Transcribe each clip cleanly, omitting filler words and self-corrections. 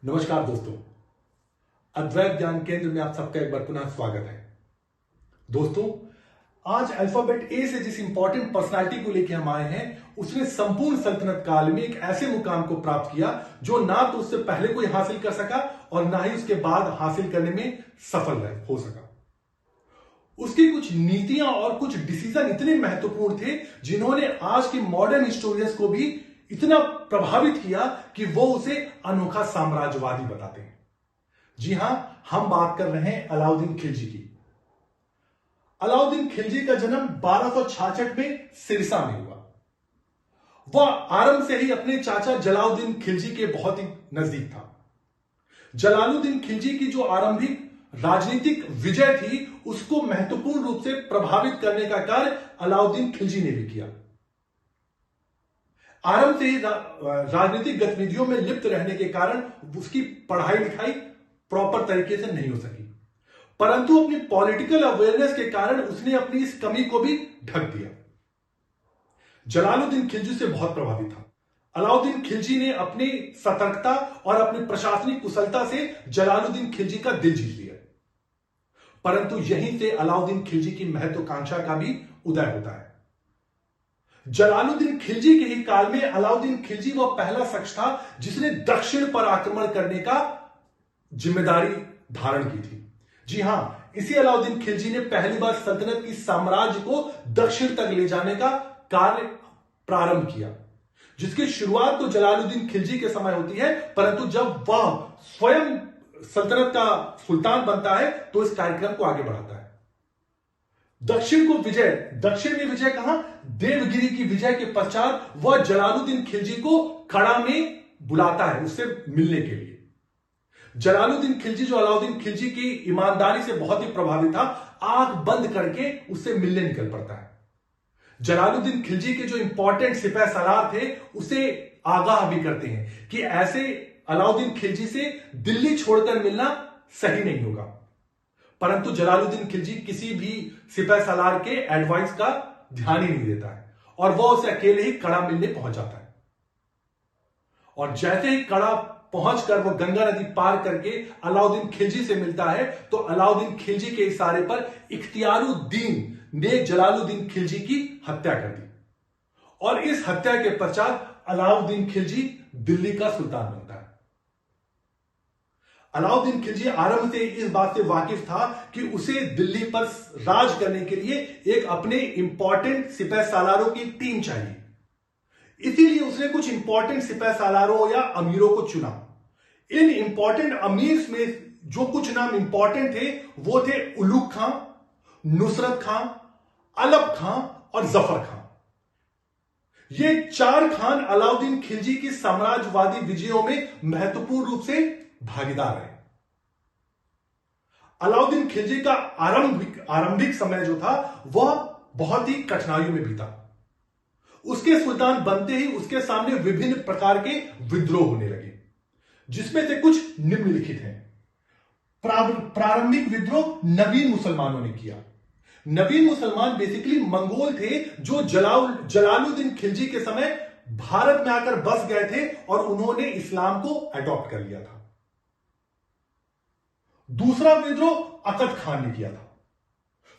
नमस्कार दोस्तों, अद्वैत ज्ञान केंद्र में आप सबका एक बार पुनः स्वागत है। दोस्तों, आज अल्फाबेट ए से जिस इंपॉर्टेंट पर्सनालिटी को लेकर हम आए हैं, उसने संपूर्ण सल्तनत काल में एक ऐसे मुकाम को प्राप्त किया जो ना तो उससे पहले कोई हासिल कर सका और ना ही उसके बाद हासिल करने में सफल हो सका। उसकी कुछ नीतियां और कुछ डिसीजन इतने महत्वपूर्ण थे जिन्होंने आज के मॉडर्न हिस्टोरियंस को भी इतना प्रभावित किया कि वो उसे अनोखा साम्राज्यवादी बताते हैं। जी हां, हम बात कर रहे हैं अलाउद्दीन खिलजी की। अलाउद्दीन खिलजी का जन्म 1266 में सिरसा में हुआ। वह आरंभ से ही अपने चाचा जलालुद्दीन खिलजी के बहुत ही नजदीक था। जलालुद्दीन खिलजी की जो आरंभिक राजनीतिक विजय थी, उसको महत्वपूर्ण रूप से प्रभावित करने का कार्य अलाउद्दीन खिलजी ने भी किया। आरंभ से ही राजनीतिक गतिविधियों में लिप्त रहने के कारण उसकी पढ़ाई लिखाई प्रॉपर तरीके से नहीं हो सकी, परंतु अपनी पॉलिटिकल अवेयरनेस के कारण उसने अपनी इस कमी को भी ढक दिया। जलालुद्दीन खिलजी से बहुत प्रभावित था। अलाउद्दीन खिलजी ने अपनी सतर्कता और अपनी प्रशासनिक कुशलता से जलालुद्दीन खिलजी का दिल जीत लिया, परंतु यहीं से अलाउद्दीन खिलजी की महत्वाकांक्षा का भी उदय होता है। जलालुद्दीन खिलजी के ही काल में अलाउद्दीन खिलजी वह पहला शख्स था जिसने दक्षिण पर आक्रमण करने का जिम्मेदारी धारण की थी। जी हां, इसी अलाउद्दीन खिलजी ने पहली बार सल्तनत की साम्राज्य को दक्षिण तक ले जाने का कार्य प्रारंभ किया, जिसकी शुरुआत तो जलालुद्दीन खिलजी के समय होती है, परंतु जब वह स्वयं सल्तनत का सुल्तान बनता है तो इस कार्यक्रम को आगे बढ़ाता है। दक्षिण में विजय कहां? देवगिरी की विजय के पश्चात वह जलालुद्दीन खिलजी को कड़ा में बुलाता है उससे मिलने के लिए। जलालुद्दीन खिलजी जो अलाउद्दीन खिलजी की ईमानदारी से बहुत ही प्रभावित था, आंख बंद करके उससे मिलने निकल पड़ता है। जलालुद्दीन खिलजी के जो इंपॉर्टेंट सिपह सलार थे उसे आगाह भी करते हैं कि ऐसे अलाउद्दीन खिलजी से दिल्ली छोड़कर मिलना सही नहीं होगा, परंतु जलालुद्दीन खिलजी किसी भी सिपह सलार के एडवाइस का ध्यान ही नहीं देता है और वह उसे अकेले ही कड़ा मिलने पहुंच जाता है। और जैसे ही कड़ा पहुंचकर वह गंगा नदी पार करके अलाउद्दीन खिलजी से मिलता है तो अलाउद्दीन खिलजी के इशारे पर इख्तियारुद्दीन ने जलालुद्दीन खिलजी की हत्या कर दी और इस हत्या के पश्चात अलाउद्दीन खिलजी दिल्ली का सुल्तान बनता है। अलाउद्दीन खिलजी आरंभ से इस बात से वाकिफ था कि उसे दिल्ली पर राज करने के लिए एक अपने इंपॉर्टेंट सिपह सालारों की टीम चाहिए। इसीलिए उसने कुछ इंपॉर्टेंट सिपह सालारों या अमीरों को चुना। इन इंपॉर्टेंट अमीर में जो कुछ नाम इंपॉर्टेंट थे वो थे उलुग खां, नुसरत खां, अलप खां और जफर खां। ये चार खान अलाउद्दीन खिलजी की साम्राज्यवादी विजयों में महत्वपूर्ण रूप से भागीदार है। अलाउद्दीन खिलजी का आरंभिक समय जो था वह बहुत ही कठिनाइयों में बीता। उसके सुल्तान बनते ही उसके सामने विभिन्न प्रकार के विद्रोह होने लगे, जिसमें से कुछ निम्नलिखित हैं। प्रारंभिक विद्रोह नवीन मुसलमानों ने किया। नवीन मुसलमान बेसिकली मंगोल थे जो जलालुद्दीन खिलजी के समय भारत में आकर बस गए थे और उन्होंने इस्लाम को अडॉप्ट कर लिया था। दूसरा विद्रोह अकद खान ने किया था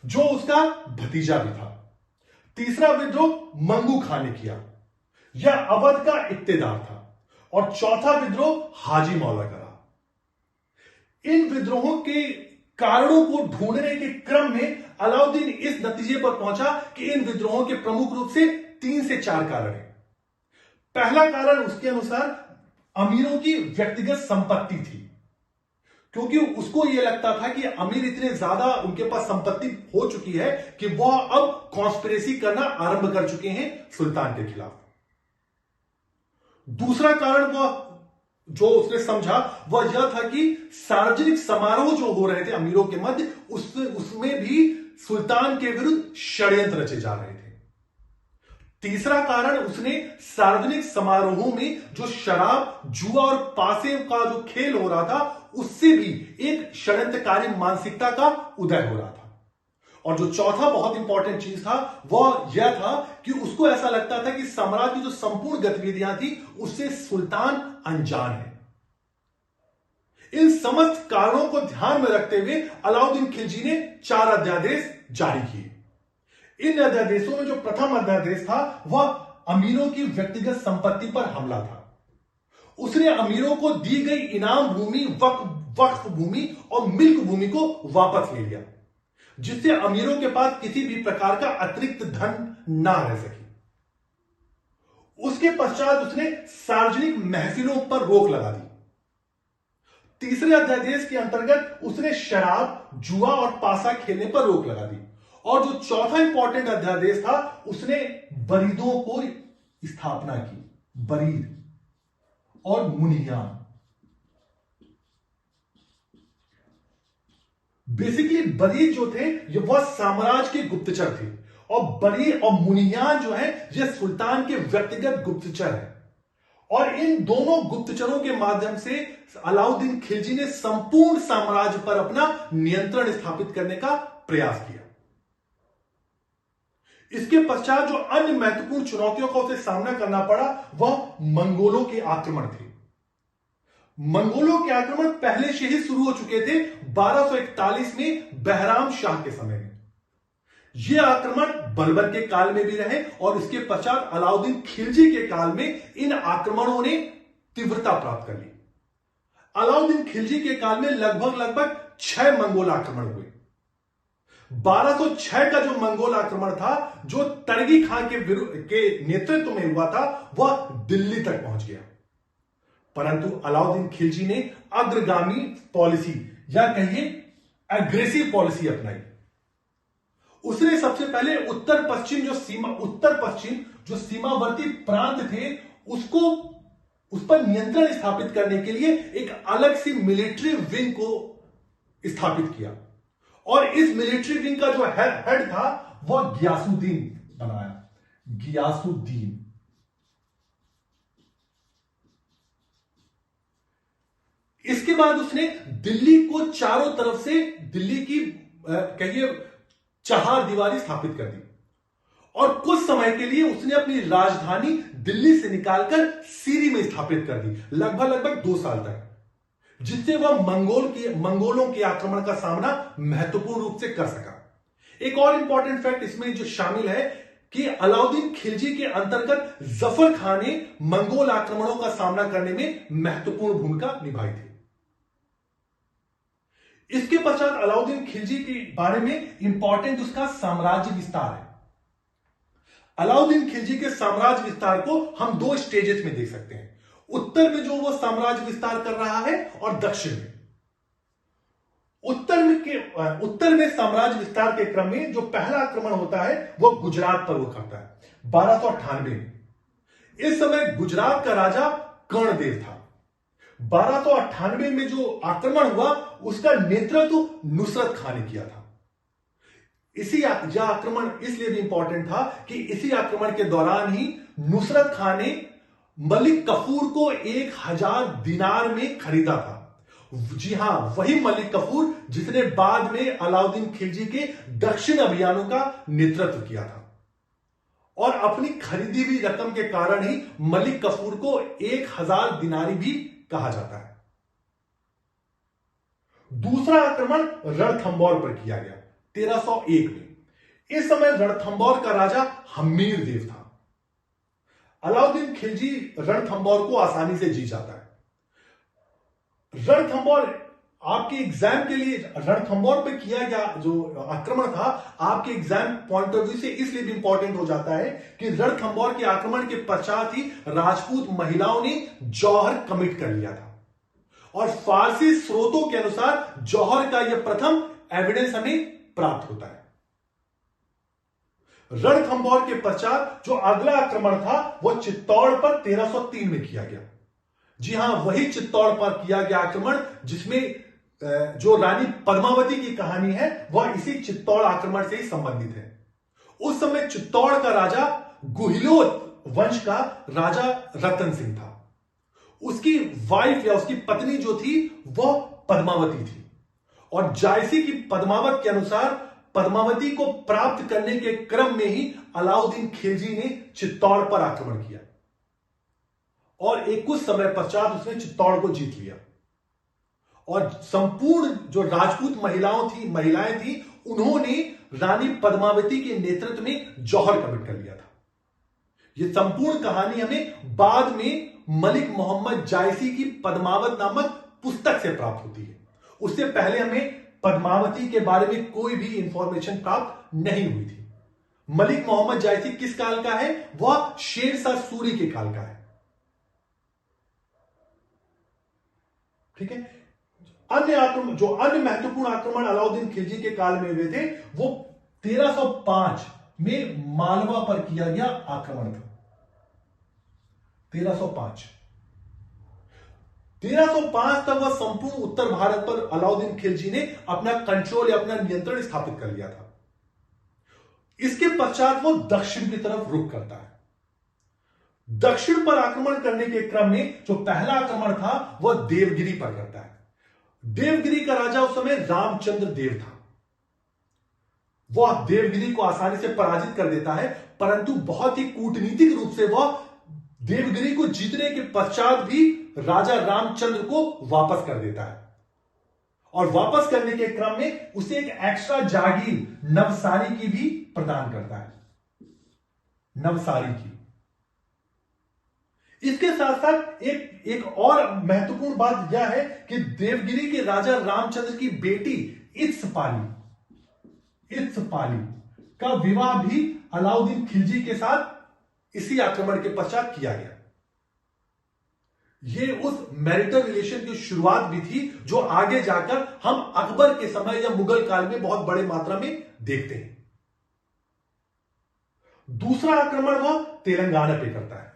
जो उसका भतीजा भी था। तीसरा विद्रोह मंगू खान ने किया, यह अवध का इक्तेदार था। और चौथा विद्रोह हाजी मौला का रहा। इन विद्रोहों के कारणों को ढूंढने के क्रम में अलाउद्दीन इस नतीजे पर पहुंचा कि इन विद्रोहों के प्रमुख रूप से 3 से 4 कारण हैं। पहला कारण उसके अनुसार अमीरों की व्यक्तिगत संपत्ति थी, क्योंकि उसको यह लगता था कि अमीर इतने ज्यादा उनके पास संपत्ति हो चुकी है कि वह अब कॉन्स्पिरेसी करना आरंभ कर चुके हैं सुल्तान के खिलाफ। दूसरा कारण वह जो उसने समझा वह यह था कि सार्वजनिक समारोह जो हो रहे थे अमीरों के मध्य उसमें भी सुल्तान के विरुद्ध षड्यंत्र रचे जा रहे थे। तीसरा कारण उसने सार्वजनिक समारोहों में जो शराब, जुआ और पासे का जो खेल हो रहा था उससे भी एक षड्यंत्रकारी मानसिकता का उदय हो रहा था। और जो चौथा बहुत इंपॉर्टेंट चीज था वह यह था कि उसको ऐसा लगता था कि सम्राट की जो संपूर्ण गतिविधियां थी उससे सुल्तान अनजान है। इन समस्त कारणों को ध्यान में रखते हुए अलाउद्दीन खिलजी ने 4 अध्यादेश जारी किए। इन अध्यादेशों में जो प्रथम अध्यादेश था वह अमीरों की व्यक्तिगत संपत्ति पर हमला था। उसने अमीरों को दी गई इनाम भूमि, वक्फ भूमि और मिल्क भूमि को वापस ले लिया, जिससे अमीरों के पास किसी भी प्रकार का अतिरिक्त धन ना रह सके। उसके पश्चात उसने सार्वजनिक महफिलों पर रोक लगा दी। तीसरे अध्यादेश के अंतर्गत उसने शराब, जुआ और पासा खेलने पर रोक लगा दी। और जो चौथा इंपॉर्टेंट अध्यादेश था, उसने बरीदों को स्थापना की, बरीद और मुनियान। बेसिकली बरीद जो थे ये वह साम्राज्य के गुप्तचर थे, और बरीद और मुनियान जो है ये सुल्तान के व्यक्तिगत गुप्तचर है। और इन दोनों गुप्तचरों के माध्यम से अलाउद्दीन खिलजी ने संपूर्ण साम्राज्य पर अपना नियंत्रण स्थापित करने का प्रयास किया। इसके पश्चात जो अन्य महत्वपूर्ण चुनौतियों का उसे सामना करना पड़ा वह मंगोलों के आक्रमण थे। मंगोलों के आक्रमण पहले से ही शुरू हो चुके थे 1241 में बहराम शाह के समय में। यह आक्रमण बलबन के काल में भी रहे और इसके पश्चात अलाउद्दीन खिलजी के काल में इन आक्रमणों ने तीव्रता प्राप्त कर ली। अलाउद्दीन खिलजी के काल में लगभग 6 मंगोल आक्रमण हुए। 1206 का जो मंगोल आक्रमण था, जो तरगी खां के नेतृत्व में हुआ था, वह दिल्ली तक पहुंच गया। परंतु अलाउद्दीन खिलजी ने अग्रगामी पॉलिसी या कहिए एग्रेसिव पॉलिसी अपनाई। उसने सबसे पहले उत्तर पश्चिम जो सीमावर्ती प्रांत थे उस पर नियंत्रण स्थापित करने के लिए एक अलग सी मिलिट्री विंग को स्थापित किया। और इस मिलिट्री विंग का जो हेड था वह गियासुद्दीन बनाया, गियासुद्दीन। इसके बाद उसने दिल्ली को चारों तरफ से दिल्ली की कहिए चार दीवारी स्थापित कर दी और कुछ समय के लिए उसने अपनी राजधानी दिल्ली से निकालकर सीरी में स्थापित कर दी, लगभग 2 साल तक, जिससे वह मंगोलों के आक्रमण का सामना महत्वपूर्ण रूप से कर सका। एक और इंपॉर्टेंट फैक्ट इसमें जो शामिल है कि अलाउद्दीन खिलजी के अंतर्गत जफर खान ने मंगोल आक्रमणों का सामना करने में महत्वपूर्ण भूमिका निभाई थी। इसके पश्चात अलाउद्दीन खिलजी के बारे में इंपॉर्टेंट उसका साम्राज्य विस्तार है। अलाउद्दीन खिलजी के साम्राज्य विस्तार को हम 2 स्टेजेस में देख सकते हैं। उत्तर में जो वो साम्राज्य विस्तार कर रहा है और दक्षिण में। उत्तर में साम्राज्य विस्तार के क्रम में जो पहला आक्रमण होता है वह गुजरात पर वो करता है 1298 में। इस समय गुजरात का राजा कर्णदेव था। 1298 में जो आक्रमण हुआ उसका नेतृत्व नुसरत खान ने किया था। यह आक्रमण इसलिए भी इंपॉर्टेंट था कि इसी आक्रमण के दौरान ही नुसरत खान ने मलिक कफूर को 1000 दिनार में खरीदा था। जी हां, वही मलिक कफूर जिसने बाद में अलाउद्दीन खिलजी के दक्षिण अभियानों का नेतृत्व किया था। और अपनी खरीदी हुई रकम के कारण ही मलिक कफूर को 1000 दिनारी भी कहा जाता है। दूसरा आक्रमण रणथंबोर पर किया गया 1301 में। इस समय रणथंबोर का राजा हम्मीर देव था। अलाउद्दीन खिलजी रणथंबोर को आसानी से जीत जाता है। रणथंबोर आपके एग्जाम के लिए रणथंबोर पे किया गया जो आक्रमण था आपके एग्जाम पॉइंट ऑफ व्यू से इसलिए भी इंपॉर्टेंट हो जाता है कि रणथंबोर के आक्रमण के पश्चात ही राजपूत महिलाओं ने जौहर कमिट कर लिया था। और फारसी स्रोतों के अनुसार जौहर का यह प्रथम एविडेंस हमें प्राप्त होता है। रणथंबोर के पश्चात जो अगला आक्रमण था वह चित्तौड़ पर 1303 में किया गया। जी हां, वही चित्तौड़ पर किया गया आक्रमण जिसमें जो रानी पद्मावती की कहानी है वह इसी चित्तौड़ आक्रमण से ही संबंधित है। उस समय चित्तौड़ का राजा गुहिलोत वंश का राजा रतन सिंह था। उसकी वाइफ या उसकी पत्नी जो थी वह पद्मावती थी। और जायसी की पद्मावत के अनुसार पद्मावती को प्राप्त करने के क्रम में ही अलाउद्दीन खिलजी ने चित्तौड़ पर आक्रमण किया और एक कुछ समय पश्चात उसने चित्तौड़ को जीत लिया। और संपूर्ण जो राजपूत महिलाएं थी उन्होंने रानी पद्मावती के नेतृत्व में जौहर कमिट कर लिया था। यह संपूर्ण कहानी हमें बाद में मलिक मोहम्मद जायसी की पद्मावत नामक पुस्तक से प्राप्त होती है। उससे पहले हमें पद्मावती के बारे में कोई भी इंफॉर्मेशन प्राप्त नहीं हुई थी। मलिक मोहम्मद जायसी किस काल का है? वह शेरशाह सूरी के काल का है। ठीक है। अन्य महत्वपूर्ण आक्रमण अलाउद्दीन खिलजी के काल में हुए थे वो 1305 में मालवा पर किया गया आक्रमण था। 1305 तक वह संपूर्ण उत्तर भारत पर अलाउद्दीन खिलजी ने अपना कंट्रोल या अपना नियंत्रण स्थापित कर लिया था। इसके पश्चात वो दक्षिण की तरफ रुख करता है। दक्षिण पर आक्रमण करने के क्रम में जो पहला आक्रमण था वह देवगिरी पर करता है। देवगिरी का राजा उस समय रामचंद्र देव था। वह देवगिरी को आसानी से पराजित कर देता है, परंतु बहुत ही कूटनीतिक रूप से वह देवगिरी को जीतने के पश्चात भी राजा रामचंद्र को वापस कर देता है। और वापस करने के क्रम में उसे एक एक्स्ट्रा जागीर नवसारी की भी प्रदान करता है। नवसारी की। इसके साथ साथ एक और महत्वपूर्ण बात यह है कि देवगिरी के राजा रामचंद्र की बेटी इत्सपाली का विवाह भी अलाउद्दीन खिलजी के साथ इसी आक्रमण के पश्चात किया गया। यह उस मैरिटल रिलेशन की शुरुआत भी थी जो आगे जाकर हम अकबर के समय या मुगल काल में बहुत बड़े मात्रा में देखते हैं। दूसरा आक्रमण वह तेलंगाना पे करता है।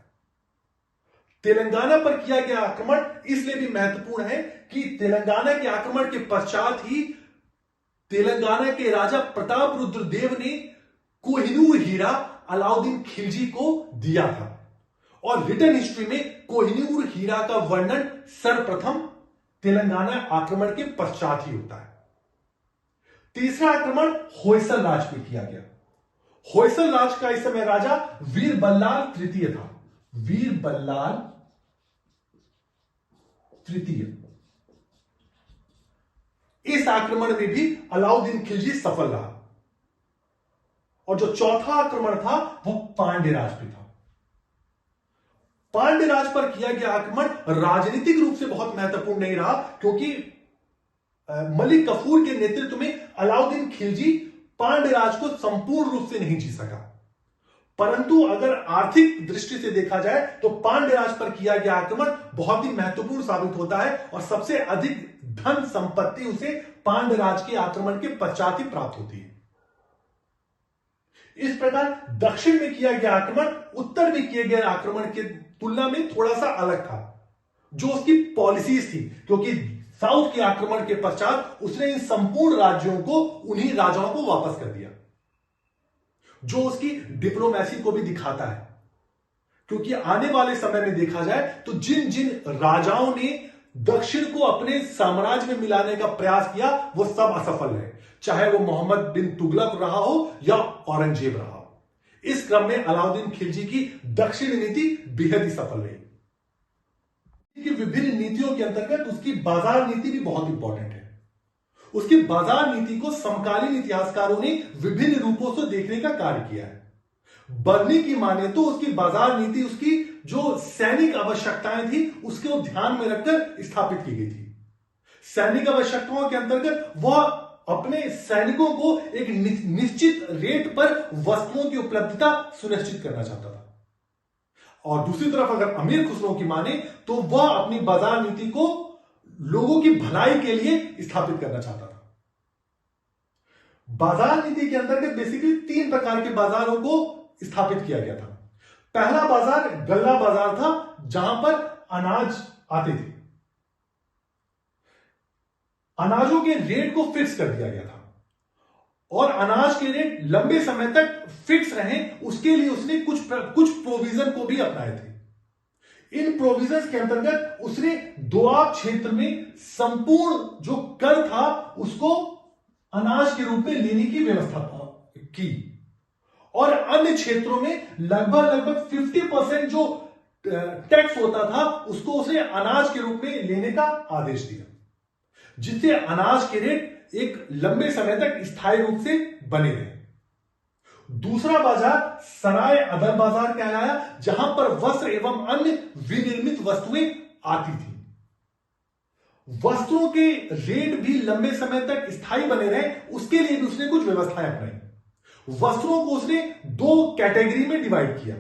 तेलंगाना पर किया गया आक्रमण इसलिए भी महत्वपूर्ण है कि तेलंगाना के आक्रमण के पश्चात ही तेलंगाना के राजा प्रताप रुद्र देव ने कोहिनूर हीरा अलाउद्दीन खिलजी को दिया था। और रिटर्न हिस्ट्री में कोहिनूर हीरा का वर्णन सर्वप्रथम तेलंगाना आक्रमण के पश्चात ही होता है। तीसरा आक्रमण होयसल राज पे किया गया। होयसल राज का इस समय राजा वीर बल्लाल तृतीय था। वीर बल्लाल तृतीय। इस आक्रमण में भी अलाउद्दीन खिलजी सफल रहा। और जो चौथा आक्रमण था वह पांड्य राज पे था। पांड्य राज पर किया गया आक्रमण राजनीतिक रूप से बहुत महत्वपूर्ण नहीं रहा, क्योंकि मलिक कफूर के नेतृत्व में अलाउद्दीन खिलजी पांड्य राज को संपूर्ण रूप से नहीं जीत सका। परंतु अगर आर्थिक दृष्टि से देखा जाए तो पांड्य राज पर किया गया आक्रमण बहुत ही महत्वपूर्ण साबित होता है और सबसे अधिक धन संपत्ति उसे पांड्य राज के आक्रमण के पश्चात ही प्राप्त होती है। इस प्रकार दक्षिण में किया गया आक्रमण उत्तर में किए गए आक्रमण की तुलना में थोड़ा सा अलग था, जो उसकी पॉलिसीज थी, क्योंकि साउथ के आक्रमण के पश्चात उसने इन संपूर्ण राज्यों को उन्हीं राजाओं को वापस कर दिया, जो उसकी डिप्लोमेसी को भी दिखाता है। क्योंकि आने वाले समय में देखा जाए तो जिन जिन राजाओं ने दक्षिण को अपने साम्राज्य में मिलाने का प्रयास किया वो सब असफल रहे, चाहे वो मोहम्मद बिन तुगलक रहा हो या औरंगजेब रहा हो। इस क्रम में अलाउद्दीन खिलजी की दक्षिण नीति बेहद ही सफल रही। कि विभिन्न नीतियों के अंतर्गत उसकी बाजार नीति भी बहुत इंपॉर्टेंट है। उसकी बाजार नीति को समकालीन इतिहासकारों ने विभिन्न रूपों से देखने का कार्य किया है। बर्नी की माने तो उसकी बाजार नीति उसकी जो सैनिक आवश्यकताएं थी उसको ध्यान में रखकर स्थापित की गई थी। सैनिक आवश्यकताओं के अंतर्गत वह अपने सैनिकों को एक निश्चित रेट पर वस्तुओं की उपलब्धता सुनिश्चित करना चाहता था। और दूसरी तरफ अगर अमीर खुसरो की माने तो वह अपनी बाजार नीति को लोगों की भलाई के लिए स्थापित करना चाहता था। बाजार नीति के अंतर्गत बेसिकली 3 प्रकार के बाजारों को स्थापित किया गया था। पहला बाजार गल्ला बाजार था, जहां पर अनाज आते थे। अनाजों के रेट को फिक्स कर दिया गया था और अनाज के रेट लंबे समय तक फिक्स रहे उसके लिए उसने कुछ प्रोविजन को भी अपनाए थे। इन प्रोविजंस के अंतर्गत उसने दोआब क्षेत्र में संपूर्ण जो कर था उसको अनाज के रूप में लेने की व्यवस्था की और अन्य क्षेत्रों में लगभग 50% जो टैक्स होता था उसको उसने अनाज के रूप में लेने का आदेश दिया। जिससे अनाज के रेट एक लंबे समय तक स्थायी रूप से बने रहे। दूसरा बाजार सराय अदर बाजार कहलाया, जहां पर वस्त्र एवं अन्य विनिर्मित वस्तुएं आती थी। वस्त्रों के रेट भी लंबे समय तक स्थायी बने रहे, उसके लिए भी उसने कुछ व्यवस्थाएं अपनाई। वस्त्रों को उसने दो कैटेगरी में डिवाइड किया।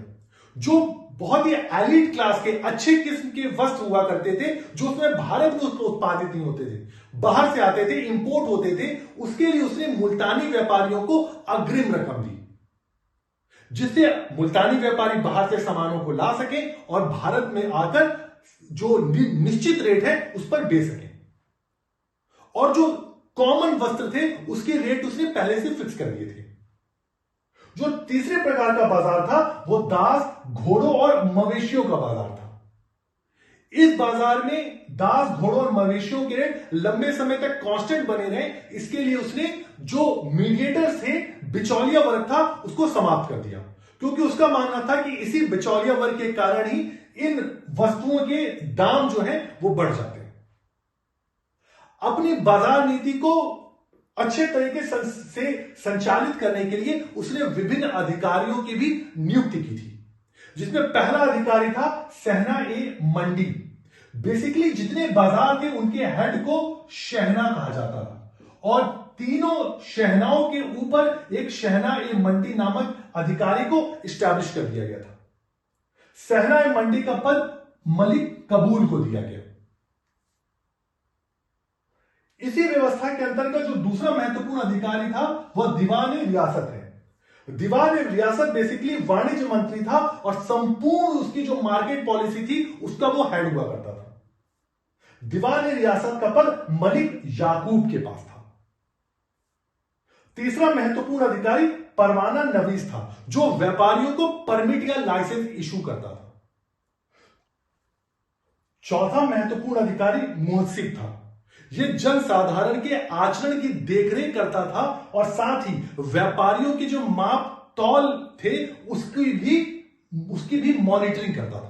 जो बहुत ही एलिट क्लास के अच्छे किस्म के वस्त्र हुआ करते थे, जो उसमें भारत में उत्पादित नहीं होते थे, बाहर से आते थे, इंपोर्ट होते थे, उसके लिए उसने मुल्तानी व्यापारियों को अग्रिम रकम दी, जिससे मुल्तानी व्यापारी बाहर से सामानों को ला सके और भारत में आकर जो निश्चित रेट है उस पर बेच सके। और जो कॉमन वस्त्र थे उसके रेट उसने पहले से फिक्स कर दिए थे। जो तीसरे प्रकार का बाजार था वो दास, घोड़ों और मवेशियों का बाजार था। इस बाजार में दास, घोड़ों और मवेशियों के रेट लंबे समय तक कांस्टेंट बने रहे, इसके लिए उसने जो मीडिएटर्स थे, बिचौलिया वर्ग था, उसको समाप्त कर दिया, क्योंकि उसका मानना था कि इसी बिचौलिया वर्ग के कारण ही इन वस्तुओं के दाम जो है वो बढ़ जाते हैं। अपनी बाजार नीति को अच्छे तरीके से संचालित करने के लिए उसने विभिन्न अधिकारियों की भी नियुक्ति की थी, जिसमें पहला अधिकारी था सहना ए मंडी। बेसिकली जितने बाजार थे उनके हेड को शहना कहा जाता था, और तीनों शहनाओं के ऊपर एक शहना ए मंडी नामक अधिकारी को स्टैब्लिश कर दिया गया था। सहना ए मंडी का पद मलिक कबूल को दिया गया। इसी व्यवस्था के अंतर्गत जो दूसरा महत्वपूर्ण अधिकारी था वह दीवान ए रियासत है। दीवान ए रियासत बेसिकली वाणिज्य मंत्री था, और संपूर्ण उसकी जो मार्केट पॉलिसी थी उसका वो हेड हुआ करता था। दीवान ए रियासत का पद मलिक याकूब के पास था। तीसरा महत्वपूर्ण अधिकारी परवाना नवीस था, जो व्यापारियों को परमिट या लाइसेंस इशू करता था। चौथा महत्वपूर्ण अधिकारी मुहसिब था। यह जनसाधारण के आचरण की देखरेख करता था, और साथ ही व्यापारियों के जो माप तौल थे उसकी भी मॉनिटरिंग करता था।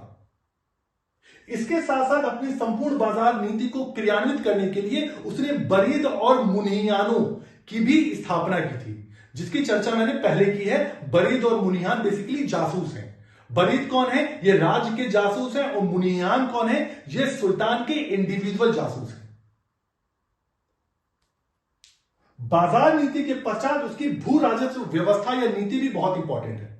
इसके साथ साथ अपनी संपूर्ण बाजार नीति को क्रियान्वित करने के लिए उसने बरीद और मुनियानों की भी स्थापना की थी, जिसकी चर्चा मैंने पहले की है। बरीद और मुनियान बेसिकली जासूस हैं। बरीद कौन है? ये राज्य के जासूस हैं, और मुनियान कौन है? ये सुल्तान के इंडिविजुअल जासूस हैं। बाजार नीति के पश्चात उसकी भू राजस्व व्यवस्था या नीति भी बहुत इंपॉर्टेंट है।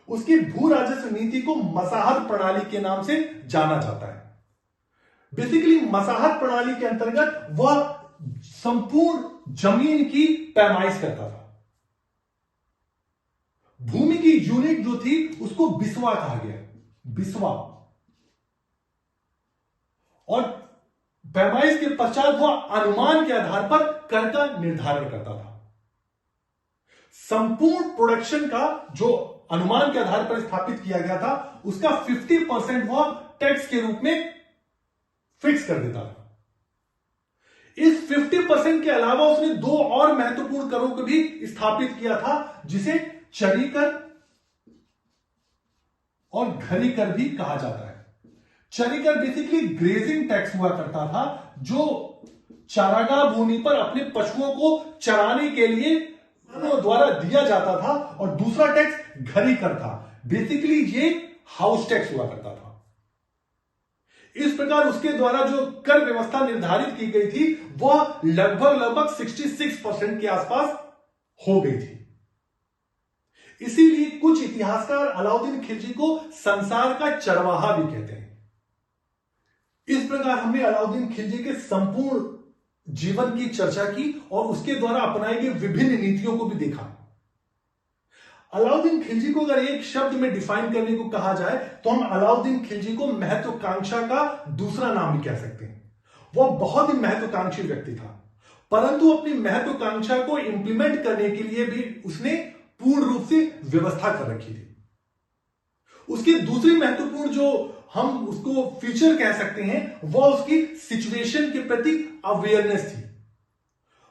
उसकी भू राजस्व नीति को मसाहत प्रणाली के नाम से जाना जाता है। बेसिकली मसाहत प्रणाली के अंतर्गत वह संपूर्ण जमीन की पैमाइश करता था। भूमि की यूनिट जो थी उसको बिस्वा कहा गया, बिस्वा। और पैमाइश के पश्चात वह अनुमान के आधार पर कर का निर्धारण करता था। संपूर्ण प्रोडक्शन का जो अनुमान के आधार पर स्थापित किया गया था उसका 50% वह टैक्स के रूप में फिक्स कर देता था। इस 50% के अलावा उसने दो और महत्वपूर्ण करों को भी स्थापित किया था, जिसे चरी कर और घरी कर भी कहा जाता है। चरी कर बेसिकली ग्रेजिंग टैक्स हुआ करता था, जो चारागाह भूमि पर अपने पशुओं को चराने के लिए द्वारा दिया जाता था, और दूसरा टैक्स घरी कर था। बेसिकली ये हाउस टैक्स हुआ करता था। इस प्रकार उसके द्वारा जो कर व्यवस्था निर्धारित की गई थी वह लगभग 66% के आसपास हो गई थी। इसीलिए कुछ इतिहासकार अलाउद्दीन खिलजी को संसार का चरवाहा भी कहते हैं। इस प्रकार हमने अलाउद्दीन खिलजी के संपूर्ण जीवन की चर्चा की और उसके द्वारा अपनाई गई विभिन्न नीतियों को भी देखा। अलाउद्दीन खिलजी को अगर एक शब्द में डिफाइन करने को कहा जाए तो हम अलाउद्दीन खिलजी को महत्वाकांक्षा का दूसरा नाम भी कह सकते हैं। वह बहुत ही महत्वाकांक्षी व्यक्ति था, परंतु अपनी महत्वाकांक्षा को इंप्लीमेंट करने के लिए भी उसने पूर्ण रूप से व्यवस्था कर रखी थी। उसकी दूसरी महत्वपूर्ण जो हम उसको फीचर कह सकते हैं वह उसकी सिचुएशन के प्रति अवेयरनेस थी।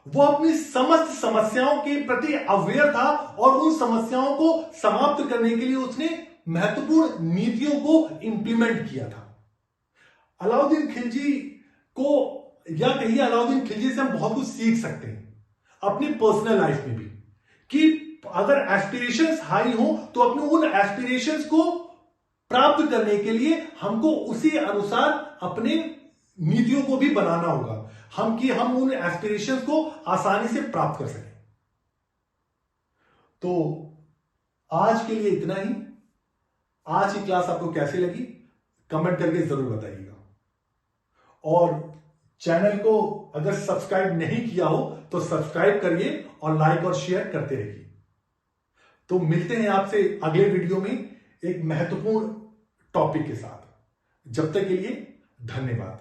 वह अपनी समस्त समस्याओं के प्रति अवेयर था और उन समस्याओं को समाप्त करने के लिए उसने महत्वपूर्ण नीतियों को इंप्लीमेंट किया था। अलाउद्दीन खिलजी को या कहिए अलाउद्दीन खिलजी से हम बहुत कुछ सीख सकते हैं अपनी पर्सनल लाइफ में भी, कि अगर एस्पिरेशंस हाई हो तो अपने उन एस्पिरेशंस को प्राप्त करने के लिए हमको उसी अनुसार अपने नीतियों को भी बनाना होगा, हम उन एस्पिरेशंस को आसानी से प्राप्त कर सकें। तो आज के लिए इतना ही। आज की क्लास आपको कैसी लगी कमेंट करके जरूर बताइएगा, और चैनल को अगर सब्सक्राइब नहीं किया हो तो सब्सक्राइब करिए और लाइक और शेयर करते रहिए। तो मिलते हैं आपसे अगले वीडियो में एक महत्वपूर्ण टॉपिक के साथ। जब तक के लिए धन्यवाद।